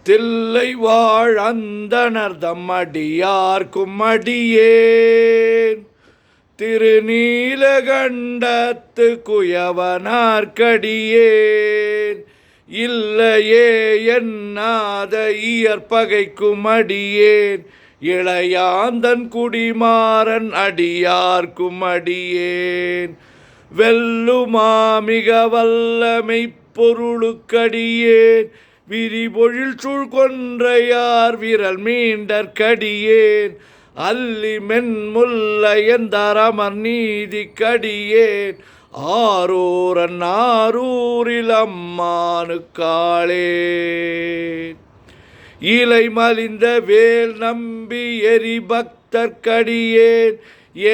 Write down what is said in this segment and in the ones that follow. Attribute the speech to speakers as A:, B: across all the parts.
A: தில்லை வாழ் அந்தணர் தம்மடியார்க்கும் அடியேன் திருநீலகண்டத்து குயவனார்க்கடியேன் இல்லையே என்னாத இயற்பகைக்கும் அடியேன் இளையாந்தன் குடிமாறன் அடியார்க்கும் அடியேன் வெல்லுமா மிக வல்லமை பொருளுக்கடியேன் விரிபொழில் சூழ் கொன்றையார் விரல் மீண்டற்கடியேன் அல்லி மென்முல்லையந்தரமர் நீதி கடியேன் ஆரூரன் ஆரூரில் அம்மானுக்காளே இலை மலிந்த வேல் நம்பி எரி பக்தர்க்கடியேன்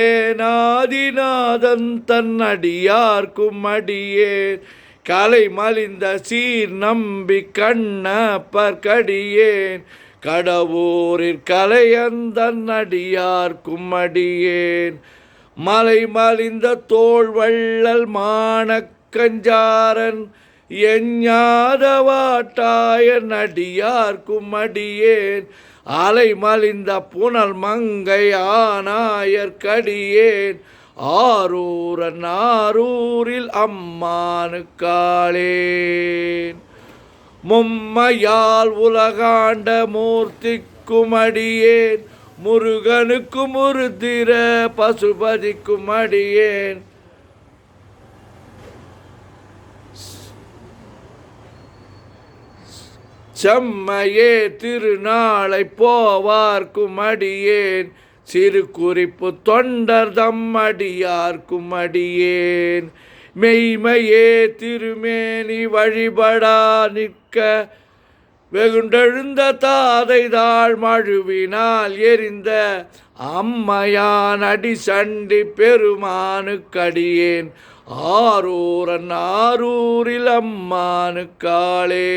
A: ஏனாதிநாதன் தன் அடியார்க்கும் அடியேன் கலை மலிந்த சீர் நம்பி கண்ணப்பர்க்கடியேன் கடவுரிற் கலையந்தன் அடியார்க்கும் அடியேன் மலை மலிந்த தோள் வள்ளல் மானக்கஞ்சாரன் எஞ்ஞாதவாட்டாயன் அடியார்க்கும் அடியேன் அலை மலிந்த புனல் மங்கை ஆனாயற்கடியேன் ஆரூரன் ஆரூரில் அம்மானுக்காளேன் மும்மையால் உலகாண்ட மூர்த்திக்கும் அடியேன் முருகனுக்கும் முருதிர பசுபதிக்கும் அடியேன் செம்மையே திருநாளை போவார்க்கும் அடியேன் சிறு குறிப்பு தொண்டர் தம் அடியார்க்கும் அடியேன் மெய்மையே திருமேனி வழிபடா நிற்க வெகுண்டெழுந்த தாதை தாழ் மழுவினால் எரிந்த அம்மையான் அடி சண்டி பெருமானுக்கடியேன் ஆரூரன் ஆரூரில் அம்மானுக்காளேன்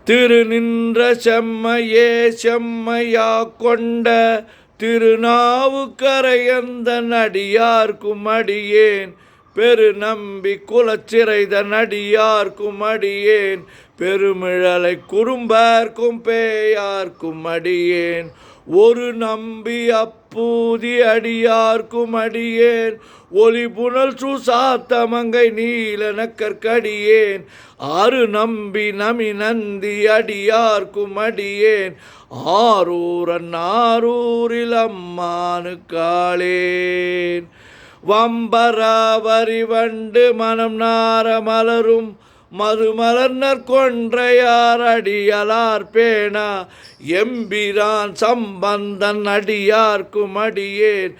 A: திரு நின்ற செம்மையே செம்மையா கொண்ட திருநாவுக்கரையந்தன் அடியார்க்கும் அடியேன் பெரு நம்பி குலச்சிறைதன் அடியார்க்கும் அடியேன் பெருமிழலை குறும்பார்க்கும் பேயார்க்கும் அடியேன் ஒரு நம்பி அப்பூதி அடியார்க்கும் அடியேன் ஒளி புனல் சுசாத்தமங்கை நீலனக்கற்கடியேன் ஆறு நம்பி நமி நந்தி அடியார்க்கும் அடியேன் ஆரூரன் ஆரூரில் அம்மானுக்காளேன் வம்பரா வரிவண்டு மனம் நார மலரும் மதுமலர்னர் கொன்றையார் அடியலார் பேணா எம்பிரான் சம்பந்தன் அடியார்க்கும் அடியேன்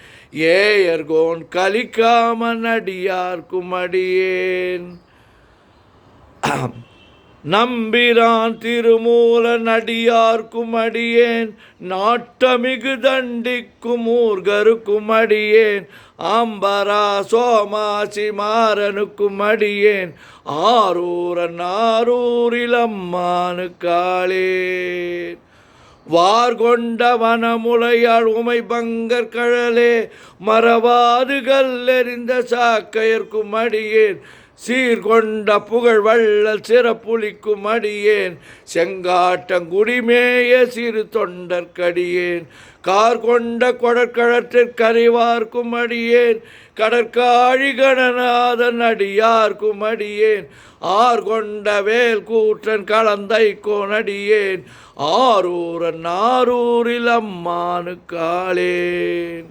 A: ஏயர்கோன் கலிக்காமன் அடியார்க்கும் அடியேன் நம்பிரான் திருமூலன் அடியார்க்கும் அடியேன் நாட்டமிகு தண்டிக்கும் ஊர்கருக்கும் அடியேன் ஆம்பரா சோமாசி மாறனுக்கும் அடியேன் ஆரூரன் ஆரூரில் அம்மானுக்காளேன் வார்கொண்ட வனமுலையாள் உமை பங்கர் கழலே மறவாது கல்லெறிந்த சாக்கையர்க்கும் அடியேன் சீர்கொண்ட புகழ் வள்ளல் சிறப்புலிக்கும் அடியேன் செங்காட்டங்குடிமேய சிறு தொண்டர்க்கடியேன் கார் கொண்ட கொடற்கழற்றிற்கறிவார்க்கும் அடியேன் கடற்காழி கணநாதன் அடியார்க்கும் அடியேன் ஆர்கொண்ட வேல் கூற்றன் கலந்தை கோனடியேன் ஆரூரன் ஆரூரில் அம்மானுக்காளேன்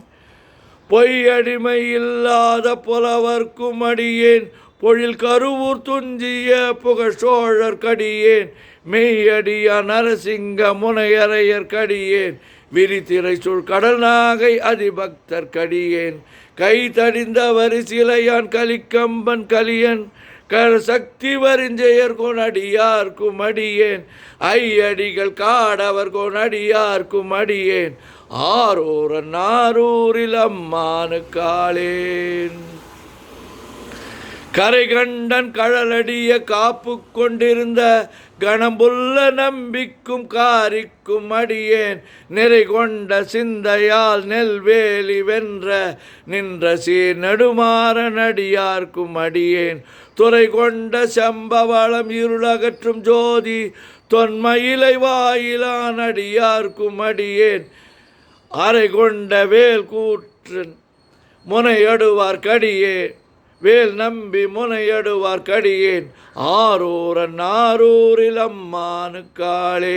A: பொய்யடிமை இல்லாத புலவர்க்கும் அடியேன் பொழில் கருவூர் துஞ்சிய புகழ் சோழர்க்கடியேன் மெய்யடிய நரசிங்க முனையரையர்க்கடியேன் விரித்திரை சூழ் கடல் நாகை அதிபக்தர்க்கடியேன் கை தடிந்த வரிசிலையான் கலிக்கம்பன் கலியன் சக்தி வரிஞ்செயர் கொனடியார்க்கும் அடியேன் ஐயடிகள் காடவர் கொனடியார்க்கும் அடியேன் ஆரூரன் ஆரூரில் அம்மானுக்காளேன் கரைகண்டன் கழலடிய காப்பு கொண்டிருந்த கணம்புள்ள நம்பிக்கும் காரிக்கும் அடியேன் நிறை கொண்ட சிந்தையால் நெல்வேலி வென்ற நின்ற சீர் நெடுமாறன் அடியார்க்கும் அடியேன் துறை கொண்ட செம்பவளம் இருளகற்றும் ஜோதி தொன்மயிலை வாயிலான் அடியார்க்கும் அடியேன் அரை கொண்ட வேல் கூற்றன் முனையடுவார்க்கடியே வேல் நம்பி முனையடுவார்க்கடியேன் ஆரூரன் ஆரூரில் அம்மானுக்காளேன்.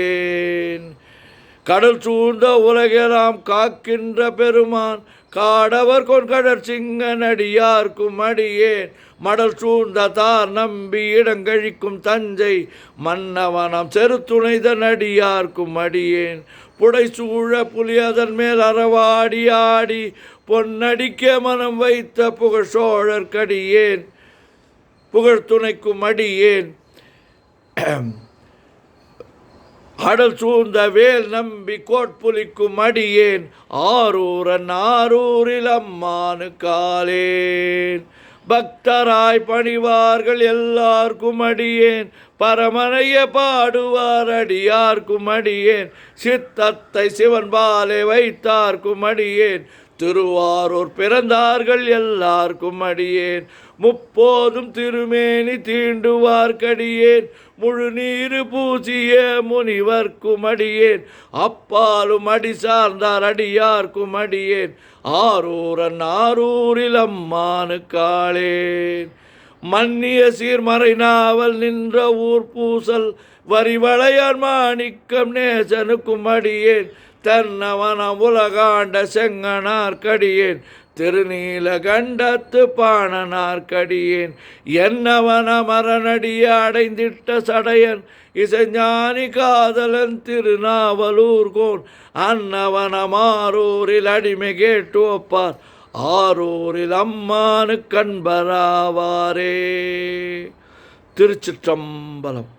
A: கடல் சூழ்ந்த உலகெல்லாம் காக்கின்ற பெருமான் காடவர் கொன்கடற் சிங்கன் அடியார்க்கும் அடியேன் மடல் சூழ்ந்த தார் நம்பி இடங்கழிக்கும் தஞ்சை மன்னவனம் செருத்துணைதன் அடியார்க்கும் அடியேன் புடை சூழ புலியதன் மேல் அறவாடி ஆடி பொன்னடிக்க மனம் வைத்த புகழ் சோழர்க்கடியேன் புகழ் துணைக்கும் அடியேன் அடல் சூழ்ந்த வேல் நம்பி கோட்புலிக்கும் அடியேன் ஆரூரன் ஆரூரில் அம்மானுக்காளேன். பக்தராய் பணிவார்கள் எல்லார்க்கும் அடியேன் பரமனைய பாடுவார் அடியார்க்கும் அடியேன் சித்தத்தை சிவன் பாலே வைத்தார்க்கும் அடியேன் திருவாரூர் பிறந்தார்கள் எல்லார்க்கும் அடியேன் முப்போதும் திருமேனி தீண்டுவார்க்கடியேன் முழு நீரு பூசிய முனிவர்க்கும் அடியேன் அப்பாலும் அடி சார்ந்தார் அடியார்க்கும் அடியேன் ஆரூரன் ஆரூரில் அம்மானுக்காளேன். மன்னிய சீர்மறை நாவல் நின்ற ஊர் பூசல் வரிவளையான் மாணிக்கம் நேசனுக்கும் அடியேன் தன்னவனம் உலகாண்ட செங்கனார்க்கடியேன் திருநீலகண்டத்து பாணனார்க்கடியேன் என்னவன மரணடிய அடைந்திட்ட சடையன் இசைஞானி காதலன் திருநாவலூர்கோன் அன்னவனமாரூரில் அடிமை கேட்டு ஒப்பார் ஆரூரில் அம்மானு கண்பராவாரே. திருச்சிற்றம்பலம்.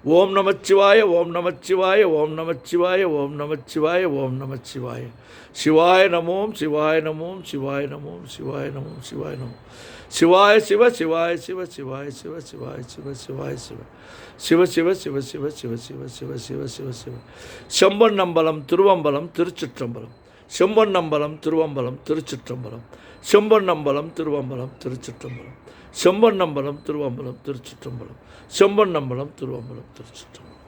A: ஓம் நமச்சிவாய ஓம் நமச்சிவாய ஓம் நமச்சிவாய ஓம் நமச்சிவாய ஓம் நமச்சிவாய. சிவாய நமோம் சிவாய நமோம் சிவாய நமோம் சிவாய நமோம் சிவாய நமோம் சிவாய சிவ சிவாய சிவ சிவாய சிவ சிவாய சிவ சிவாய சிவ சிவ சிவ சிவ சிவ சிவ சிவ சிவ சிவ சிவ சிவ. செம்பொன்னம்பலம் திருவம்பலம் திருச்சிற்றம்பலம். செம்பொன்னம்பலம் திருவம்பலம் திருச்சிற்றம்பலம். செம்பொன்னம்பலம் திருவம்பலம் திருச்சிற்றம்பலம். செம்பொன்னம்பலம் திருவம்பலம் திருச்சிற்றம்பலம். செம்பொன்னம்பலம் திருவம்பலம் திருச்சிற்றம்பலம்.